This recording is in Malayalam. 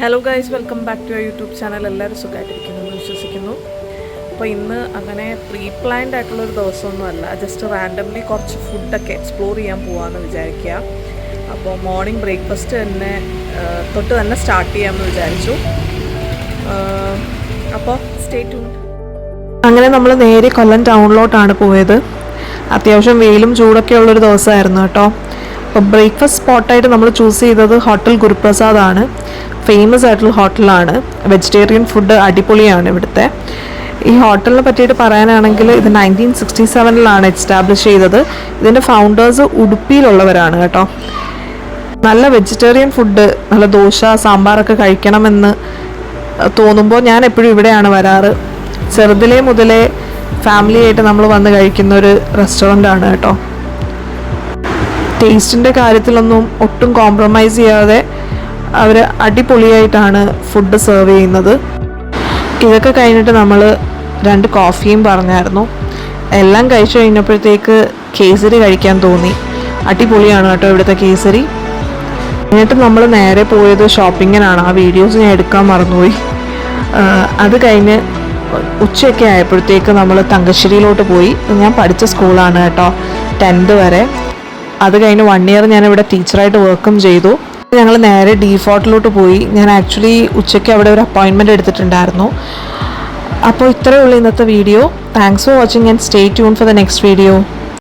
Hello guys, welcome back to your YouTube channel. എല്ലാവരും സുഖമായിട്ടിരിക്കുന്നു എന്ന് വിശ്വസിക്കുന്നു. അപ്പോൾ ഇന്ന് അങ്ങനെ പ്രീ പ്ലാൻഡ് ആയിട്ടുള്ളൊരു ദിവസമൊന്നുമല്ല, ജസ്റ്റ് റാൻഡംലി കുറച്ച് ഫുഡൊക്കെ എക്സ്പ്ലോർ ചെയ്യാൻ പോകാമെന്ന് വിചാരിക്കുക. അപ്പോൾ മോർണിംഗ് ബ്രേക്ക്ഫാസ്റ്റ് തന്നെ തൊട്ട് തന്നെ സ്റ്റാർട്ട് ചെയ്യാമെന്ന് വിചാരിച്ചു. അപ്പോൾ സ്റ്റേ ട്യൂൺഡ്. അങ്ങനെ നമ്മൾ നേരെ കൊല്ലം ടൗണിലോട്ടാണ് പോയത്. അത്യാവശ്യം വെയിലും ചൂടൊക്കെ ഉള്ളൊരു ദിവസമായിരുന്നു കേട്ടോ. അപ്പോൾ ബ്രേക്ക്ഫാസ്റ്റ് സ്പോട്ടായിട്ട് നമ്മൾ ചൂസ് ചെയ്തത് ഹോട്ടൽ ഗുരുപ്രസാദ് ആണ്. ഫേമസ് ആയിട്ടുള്ള ഹോട്ടലാണ്. വെജിറ്റേറിയൻ ഫുഡ് അടിപൊളിയാണ് ഇവിടുത്തെ. ഈ ഹോട്ടലിനെ പറ്റിയിട്ട് പറയാനാണെങ്കിൽ ഇത് 1967 എസ്റ്റാബ്ലിഷ് ചെയ്തത്. ഇതിൻ്റെ ഫൗണ്ടേഴ്സ് ഉടുപ്പിയിലുള്ളവരാണ് കേട്ടോ. നല്ല വെജിറ്റേറിയൻ ഫുഡ്, നല്ല ദോശ സാമ്പാറൊക്കെ കഴിക്കണമെന്ന് തോന്നുമ്പോൾ ഞാൻ എപ്പോഴും ഇവിടെയാണ് വരാറ്. ചെറുതിലേ മുതലേ ഫാമിലിയായിട്ട് നമ്മൾ വന്ന് കഴിക്കുന്ന ഒരു റെസ്റ്റോറൻ്റാണ് കേട്ടോ. ടേസ്റ്റിൻ്റെ കാര്യത്തിലൊന്നും ഒട്ടും കോംപ്രമൈസ് ചെയ്യാതെ അവർ അടിപൊളിയായിട്ടാണ് ഫുഡ് സെർവ് ചെയ്യുന്നത്. ഇതൊക്കെ കഴിഞ്ഞിട്ട് നമ്മൾ 2 കോഫിയും പറഞ്ഞായിരുന്നു. എല്ലാം കഴിച്ചു കഴിഞ്ഞപ്പോഴത്തേക്ക് കേസരി കഴിക്കാൻ തോന്നി. അടിപൊളിയാണ് കേട്ടോ ഇവിടുത്തെ കേസരി. എന്നിട്ട് നമ്മൾ നേരെ പോയത് ഷോപ്പിങ്ങിനാണ്. ആ വീഡിയോസ് ഞാൻ എടുക്കാൻ മറന്നുപോയി. അത് കഴിഞ്ഞ് ഉച്ചയൊക്കെ ആയപ്പോഴത്തേക്ക് നമ്മൾ തങ്കശ്ശേരിയിലോട്ട് പോയി. ഞാൻ പഠിച്ച സ്കൂളാണ് കേട്ടോ, 10th വരെ. അത് കഴിഞ്ഞ് 1 year ഞാനിവിടെ ടീച്ചറായിട്ട് വർക്കും ചെയ്തു. ഞങ്ങൾ നേരെ ഡി ഫോർട്ടിലോട്ട് പോയി. ഞാൻ ആക്ച്വലി ഉച്ചയ്ക്ക് അവിടെ ഒരു അപ്പോയിൻമെൻറ്റ് എടുത്തിട്ടുണ്ടായിരുന്നു. അപ്പോൾ ഇത്രയേ ഉള്ളൂ ഇന്നത്തെ video. Thanks for watching and stay tune for the next video.